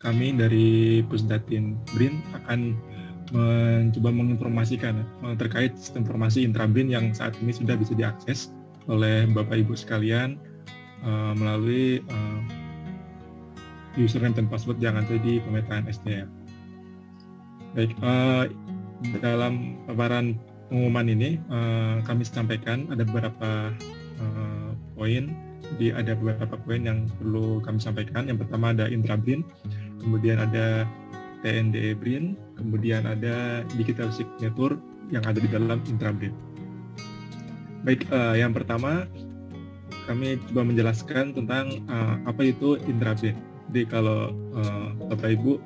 kami dari Pusdatin BRIN akan mencoba menginformasikan terkait sistem informasi intra-BRIN yang saat ini sudah bisa diakses oleh Bapak Ibu sekalian melalui username dan password yang ada di pemetaan SDM. Baik, dalam paparan pengumuman ini kami sampaikan ada beberapa poin. Jadi ada beberapa poin yang perlu kami sampaikan. Yang pertama ada intra-BRIN, kemudian ada TNDE BRIN, kemudian ada digital signature yang ada di dalam intra-BRIN. Baik, yang pertama kami coba menjelaskan tentang apa itu intra-BRIN. Jadi kalau Bapak Ibu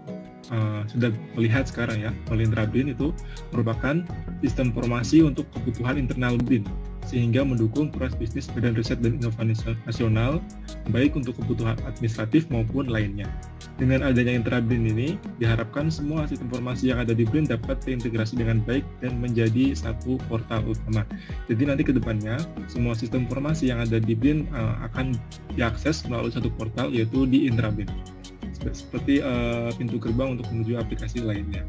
sudah melihat sekarang ya, intra-BRIN itu merupakan sistem informasi untuk kebutuhan internal BRIN sehingga mendukung proses bisnis badan riset dan inovasi nasional baik untuk kebutuhan administratif maupun lainnya. Dengan adanya intra-BRIN ini diharapkan semua sistem informasi yang ada di BRIN dapat terintegrasi dengan baik dan menjadi satu portal utama. Jadi nanti ke depannya semua sistem informasi yang ada di BRIN akan diakses melalui satu portal yaitu di intra-BRIN. Seperti pintu gerbang untuk menuju aplikasi lainnya.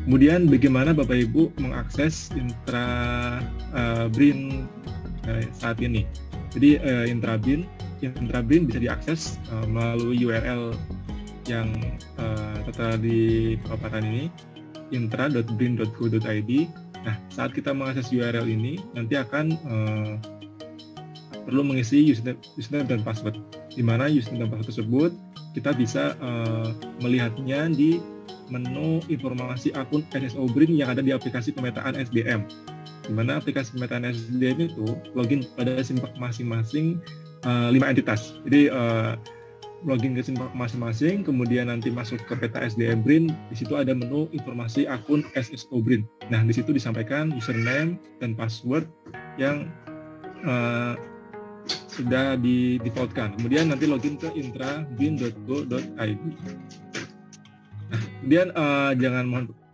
Kemudian bagaimana Bapak Ibu mengakses intra-BRIN saat ini? Jadi intra-BRIN bisa diakses melalui URL yang tertera di paparan ini, intra.brin.go.id. Nah, saat kita mengakses URL ini, nanti akan perlu mengisi username dan password. Di mana username dan password tersebut kita bisa melihatnya di menu informasi akun SSO BRIN yang ada di aplikasi pemetaan SDM. Di mana aplikasi pemetaan SDM itu login pada simpak masing-masing 5 entitas. Jadi login ke simpak masing-masing, kemudian nanti masuk ke peta SDM BRIN, di situ ada menu informasi akun SSO BRIN. Nah, di situ disampaikan username dan password yang sudah di defaultkan. Kemudian nanti login ke intra.brin.go.id. Nah, kemudian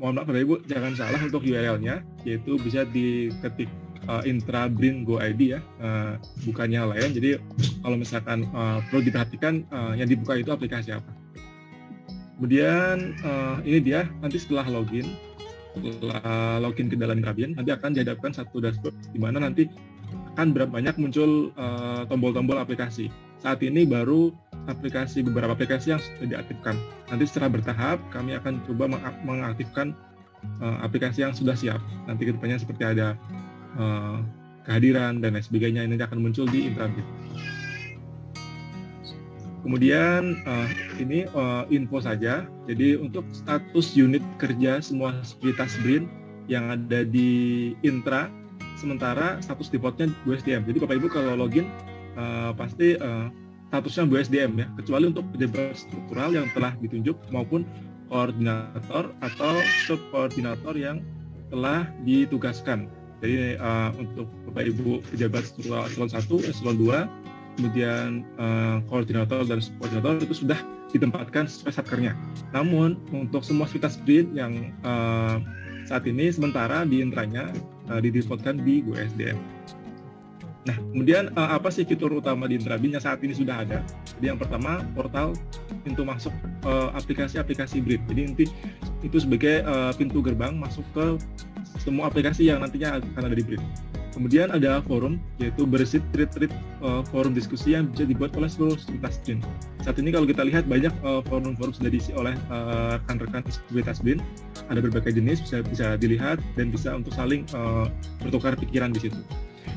mohon maaf Bapak Ibu, jangan salah untuk URL-nya, yaitu bisa diketik intra.brin.go.id ya, bukan yang lain. Jadi kalau misalkan perlu diperhatikan yang dibuka itu aplikasi apa. Kemudian ini dia nanti setelah login ke dalam intra-BRIN, nanti akan dihadapkan satu dashboard di mana nanti akan banyak muncul tombol-tombol aplikasi. Saat ini baru beberapa aplikasi yang sudah diaktifkan. Nanti secara bertahap kami akan coba mengaktifkan aplikasi yang sudah siap. Nanti kedepannya seperti ada kehadiran dan lain sebagainya, ini akan muncul di intra-BRIN. Kemudian ini info saja. Jadi untuk status unit kerja semua aktivitas BRIN yang ada di intra, sementara status defaultnya BUSDM. Jadi Bapak Ibu kalau login pasti statusnya BUSDM ya, kecuali untuk pejabat struktural yang telah ditunjuk maupun koordinator atau subkoordinator yang telah ditugaskan. Jadi untuk Bapak Ibu pejabat struktural eselon 1, eselon 2, kemudian koordinator dan subkoordinator itu sudah ditempatkan sesuai satkernya. Namun untuk semua aktivitas BRIN yang saat ini sementara di intranya didefaultkan di BUSDM. Nah, kemudian apa sih fitur utama di intra-BRIN yang saat ini sudah ada? Jadi yang pertama, portal pintu masuk aplikasi-aplikasi BRIN. Jadi nanti itu sebagai pintu gerbang masuk ke semua aplikasi yang nantinya akan ada di BRIN. Kemudian ada forum, yaitu berisi thread forum diskusi yang bisa dibuat oleh seluruh aktivitas BRIN. Saat ini kalau kita lihat banyak forum-forum sudah diisi oleh rekan-rekan aktivitas BRIN. Ada berbagai jenis, bisa dilihat dan bisa untuk saling bertukar pikiran di situ.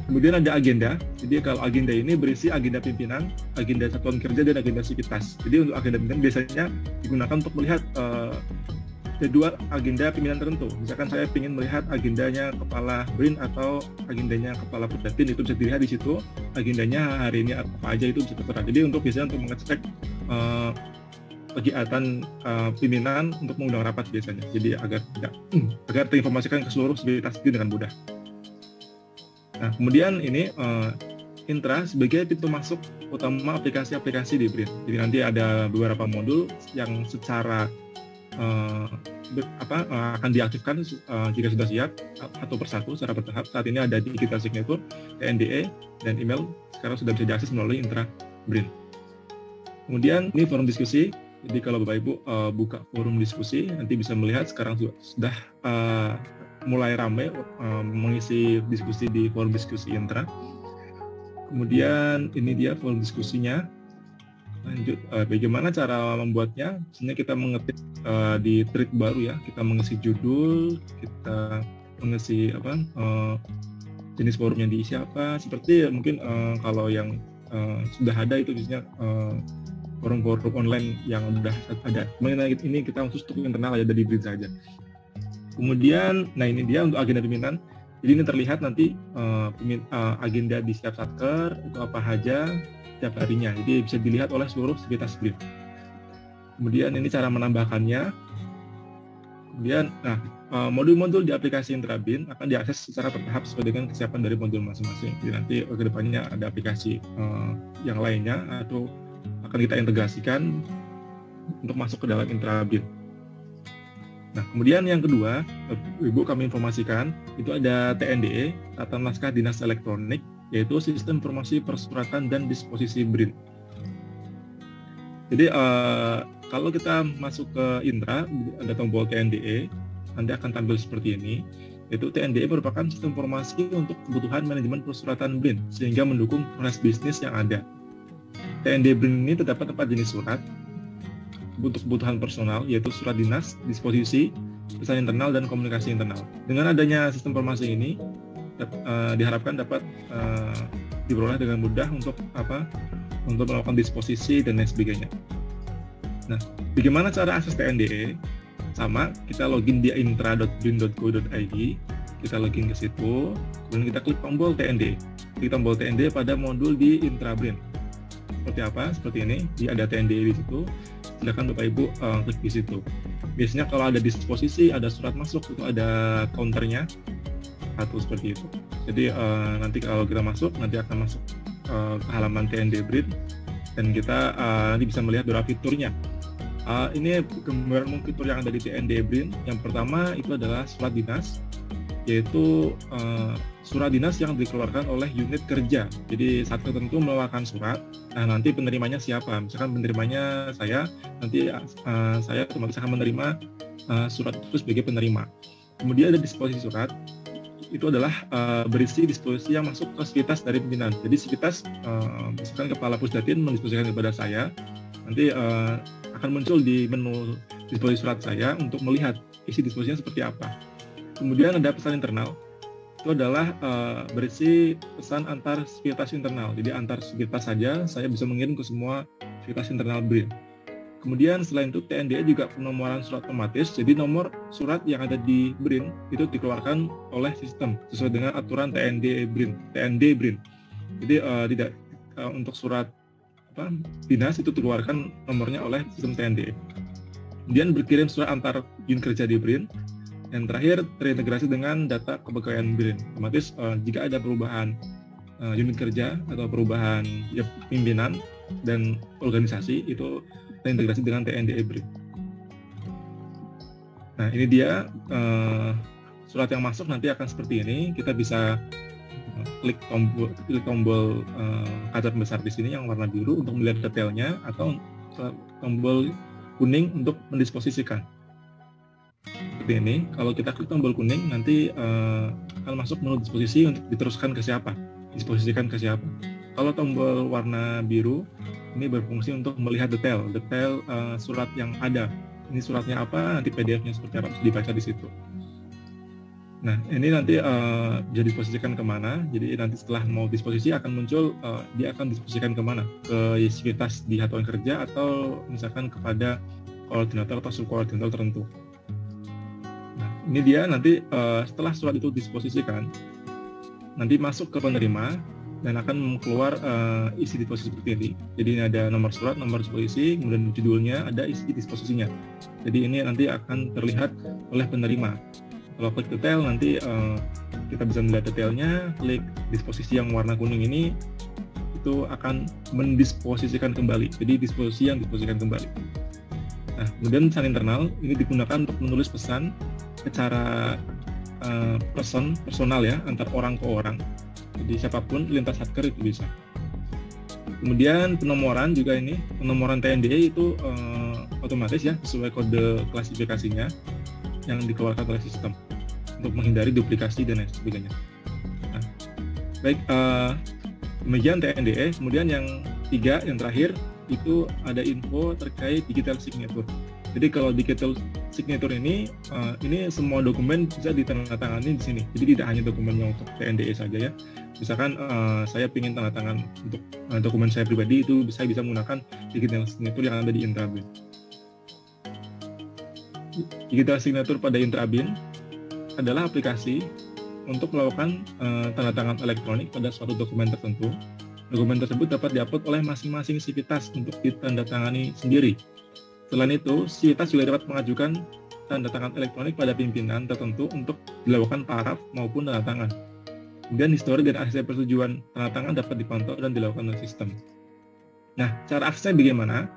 Kemudian ada agenda. Jadi kalau agenda ini berisi agenda pimpinan, agenda satuan kerja, dan agenda sivitas. Jadi untuk agenda pimpinan biasanya digunakan untuk melihat jadwal agenda pimpinan tertentu. Misalkan saya ingin melihat agendanya kepala BRIN atau agendanya kepala Pusdatin, itu bisa dilihat di situ. Agendanya hari ini apa aja itu bisa tertera. Jadi biasanya untuk mengecek kegiatan pimpinan untuk mengundang rapat biasanya. Jadi agar terinformasikan ke seluruh sivitas dengan mudah. Nah, kemudian ini intra sebagai pintu masuk utama aplikasi-aplikasi di BRIN. Jadi nanti ada beberapa modul yang secara akan diaktifkan jika sudah siap satu persatu secara bertahap. Saat ini ada digital signature, TNDE, dan email sekarang sudah bisa diakses melalui intra BRIN. Kemudian ini forum diskusi. Jadi kalau Bapak Ibu buka forum diskusi, nanti bisa melihat sekarang sudah mulai ramai mengisi diskusi di forum diskusi Intra. Kemudian ini dia forum diskusinya. Lanjut, bagaimana cara membuatnya? Misalnya kita mengetik di thread baru ya, kita mengisi judul, kita mengisi jenis forumnya diisi apa. Seperti mungkin kalau yang sudah ada itu biasanya forum-forum online yang sudah ada. Ini kita khusus untuk internal aja dari Brin saja. Kemudian, nah ini dia untuk agenda pimpinan. Jadi ini terlihat nanti agenda di setiap satker itu apa saja setiap harinya. Jadi bisa dilihat oleh seluruh sivitas Brin. Kemudian ini cara menambahkannya. Kemudian, modul-modul di aplikasi Intra Brin akan diakses secara bertahap sesuai dengan kesiapan dari modul masing-masing. Jadi nanti ke depannya ada aplikasi yang lainnya atau akan kita integrasikan untuk masuk ke dalam Intra Brin. Nah, kemudian yang kedua, Ibu kami informasikan, itu ada TNDE, Tata Naskah Dinas Elektronik, yaitu Sistem Informasi Persuratan dan Disposisi Brin. Jadi, kalau kita masuk ke Intra, ada tombol TNDE, nanti akan tampil seperti ini, yaitu TNDE merupakan sistem informasi untuk kebutuhan manajemen persuratan Brin, sehingga mendukung proses bisnis yang ada. TNDE Brin ini terdapat 4 jenis surat, untuk kebutuhan personal, yaitu surat dinas, disposisi, pesan internal, dan komunikasi internal. Dengan adanya sistem informasi ini, diharapkan dapat diperoleh dengan mudah untuk melakukan disposisi dan lain sebagainya. Nah, bagaimana cara akses TNDE? Sama, kita login di intra.brin.go.id, kita login ke situ, kemudian kita klik tombol TNDE. Klik tombol TNDE pada modul di Intra Brin. Seperti apa? Seperti ini, ada TNDE di situ. Silakan Bapak Ibu klik di situ. Biasanya kalau ada disposisi, ada surat masuk, itu ada counternya atau seperti itu. Jadi nanti kalau kita masuk, nanti akan masuk ke halaman TNDE Brin dan kita nanti bisa melihat beberapa fiturnya. Ini gambaran fitur yang ada di TNDE Brin. Yang pertama itu adalah surat dinas, yaitu surat dinas yang dikeluarkan oleh unit kerja. Jadi saat tertentu mengeluarkan surat, nah nanti penerimanya siapa? Misalkan penerimanya saya, nanti saya otomatis akan menerima surat itu sebagai penerima. Kemudian ada disposisi surat, itu adalah berisi disposisi yang masuk ke sivitas dari pimpinan. Jadi sivitas, misalkan Kepala Pusdatin mendisposisikan kepada saya, nanti akan muncul di menu disposisi surat saya untuk melihat isi disposisinya seperti apa. Kemudian ada pesan internal, itu adalah berisi pesan antar sivitas internal. Jadi antar sivitas saja saya bisa mengirim ke semua sivitas internal Brin. Kemudian selain itu TNDE juga penomoran surat otomatis. Jadi nomor surat yang ada di Brin itu dikeluarkan oleh sistem sesuai dengan aturan TNDE Brin. Jadi tidak untuk surat dinas itu dikeluarkan nomornya oleh sistem TNDE. Kemudian berkirim surat antar unit kerja di Brin. Yang terakhir, terintegrasi dengan data kepegawaian Brin. Otomatis jika ada perubahan unit kerja atau perubahan pimpinan dan organisasi, itu terintegrasi dengan TNDE Brin. Nah, ini dia surat yang masuk nanti akan seperti ini. Kita bisa klik tombol kaca pembesar di sini yang warna biru untuk melihat detailnya, atau tombol kuning untuk mendisposisikan. Seperti ini, kalau kita klik tombol kuning nanti akan masuk menu disposisi untuk diteruskan ke siapa, disposisikan ke siapa. Kalau tombol warna biru ini berfungsi untuk melihat detail surat yang ada. Ini suratnya apa, nanti PDF-nya seperti apa, harus dibaca di situ. Nah, ini nanti bisa disposisikan kemana. Jadi nanti setelah mau disposisi akan muncul dia akan disposisikan kemana, ke sivitas di satuan kerja atau misalkan kepada koordinator atau subkoordinator tertentu. Ini dia nanti setelah surat itu disposisikan, nanti masuk ke penerima dan akan keluar isi disposisi seperti ini. Jadi ini ada nomor surat, nomor disposisi, kemudian judulnya, ada isi disposisinya. Jadi ini nanti akan terlihat oleh penerima. Kalau klik detail nanti kita bisa melihat detailnya. Klik disposisi yang warna kuning ini, itu akan mendisposisikan kembali. Jadi disposisi yang disposisikan kembali. Nah, kemudian pesan internal ini digunakan untuk menulis pesan secara personal ya, antar orang ke orang. Jadi siapapun lintas satker itu bisa. Kemudian penomoran juga ini, penomoran TNDE itu otomatis ya sesuai kode klasifikasinya yang dikeluarkan oleh sistem untuk menghindari duplikasi dan lain sebagainya. Nah, baik, demikian TNDE. Kemudian yang terakhir itu ada info terkait digital signature. Jadi kalau digital signature ini semua dokumen bisa ditandatangani di sini. Jadi tidak hanya dokumennya untuk TNDE saja ya. Misalkan saya ingin tanda tangan untuk dokumen saya pribadi, itu saya bisa menggunakan digital signature yang ada di Intrabrin. Digital signature pada Intrabrin adalah aplikasi untuk melakukan tanda tangan elektronik pada suatu dokumen tertentu. Dokumen tersebut dapat diupload oleh masing-masing sivitas untuk ditandatangani sendiri. Selain itu, sivitas juga dapat mengajukan tanda tangan elektronik pada pimpinan tertentu untuk dilakukan paraf maupun tanda tangan. Kemudian histori dan akses persetujuan tanda tangan dapat dipantau dan dilakukan oleh sistem. Nah, cara aksesnya bagaimana?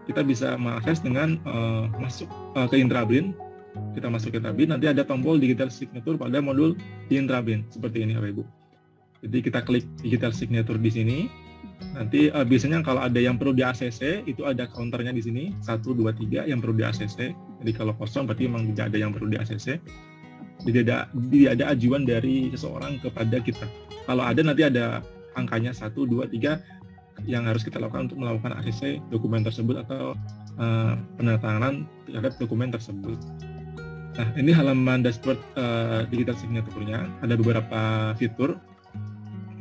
Kita bisa mengakses dengan masuk ke Intrabrin. Kita masuk ke Intrabrin, nanti ada tombol digital signature pada modul di Intrabrin seperti ini, Bapak Ibu. Jadi kita klik digital signature di sini. Nanti biasanya kalau ada yang perlu di ACC, itu ada counternya di sini 1, 2, 3 yang perlu di ACC. Jadi kalau kosong berarti memang tidak ada yang perlu di ACC. Tidak ada ajuan dari seseorang kepada kita. Kalau ada nanti ada angkanya 1, 2, 3 yang harus kita lakukan untuk melakukan ACC dokumen tersebut atau penandatanganan terhadap dokumen tersebut. Nah, ini halaman dashboard digital signature-nya. Ada beberapa fitur.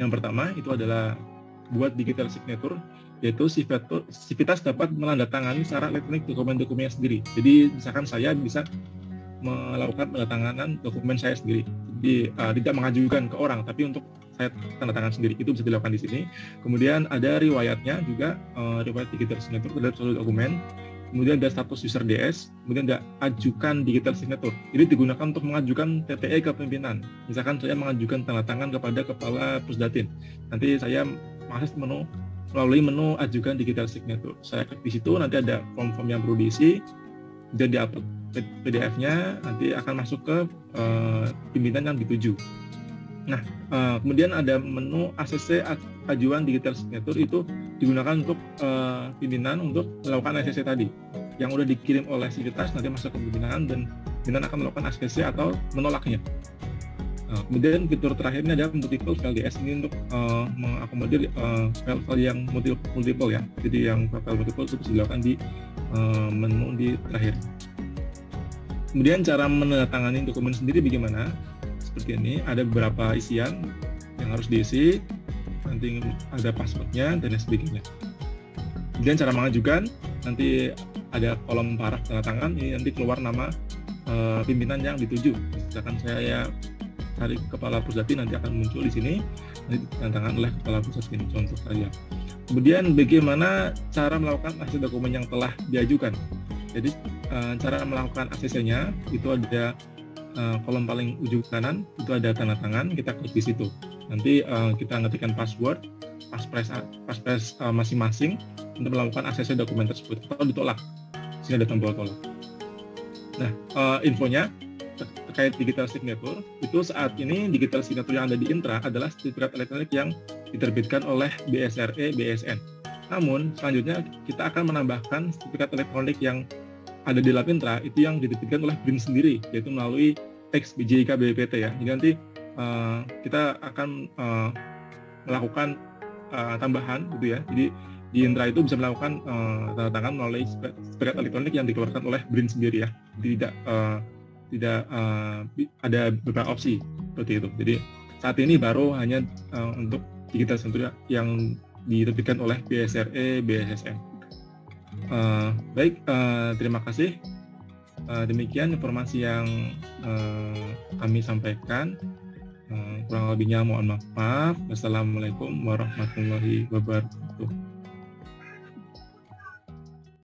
Yang pertama itu adalah buat digital signature, yaitu sivitas dapat menandatangani secara elektronik dokumen-dokumennya sendiri. Jadi misalkan saya bisa melakukan penandatanganan dokumen saya sendiri. Jadi tidak mengajukan ke orang, tapi untuk saya tanda tangan sendiri, itu bisa dilakukan di sini. Kemudian ada riwayatnya juga, riwayat digital signature terhadap seluruh dokumen. Kemudian ada status user DS, kemudian ada ajukan digital signature. Ini digunakan untuk mengajukan TTE ke pimpinan. Misalkan saya mengajukan tanda tangan kepada kepala Pusdatin. Nanti saya mengakses melalui menu ajukan digital signature. Saya klik di situ, nanti ada form-form yang perlu diisi, dan di-upload PDF-nya, nanti akan masuk ke pimpinan yang dituju. Nah, kemudian ada menu ACC ajuan digital signature, itu digunakan untuk pimpinan untuk melakukan ACC tadi yang udah dikirim oleh sivitas, nanti masuk ke pimpinan dan pimpinan akan melakukan ACC atau menolaknya. Kemudian fitur terakhirnya ada multiple file DS, ini untuk mengakomodir file-file yang multiple ya. Jadi yang file multiple itu bisa dilakukan di menu di terakhir. Kemudian cara menandatangani dokumen sendiri bagaimana? Seperti ini, ada beberapa isian yang harus diisi, nanti ada passwordnya dan sebagainya. Kemudian cara mengajukan, nanti ada kolom paraf tanda tangan, ini nanti keluar nama pimpinan yang dituju. Misalkan saya cari kepala Pusdatin, nanti akan muncul di sini, nanti tanda tangan oleh kepala Pusdatin, contoh saja. Kemudian bagaimana cara melakukan akses dokumen yang telah diajukan. Jadi cara melakukan ACC-nya itu ada kolom paling ujung kanan, itu ada tanda tangan, kita klik di situ. Nanti kita ngetikkan password, passphrase masing-masing untuk melakukan ACC dokumen tersebut atau ditolak. Sini ada tombol tolak. Nah, infonya terkait digital signature, itu saat ini digital signature yang ada di Intra adalah sertifikat elektronik yang diterbitkan oleh BSRE BSN. Namun, selanjutnya kita akan menambahkan sertifikat elektronik yang ada di Lab Intra, itu yang diterbitkan oleh BRIN sendiri, yaitu melalui teks BJIK BPT ya. Jadi nanti kita akan melakukan tambahan gitu ya. Jadi di Intra itu bisa melakukan tanda tangan melalui sertifikat elektronik yang dikeluarkan oleh BRIN sendiri ya. Jadi tidak ada beberapa opsi seperti itu. Jadi saat ini baru hanya untuk digital signature yang diterbitkan oleh BSRE BSSN. Baik, terima kasih. Demikian informasi yang kami sampaikan. Kurang lebihnya mohon maaf. Wassalamualaikum warahmatullahi wabarakatuh.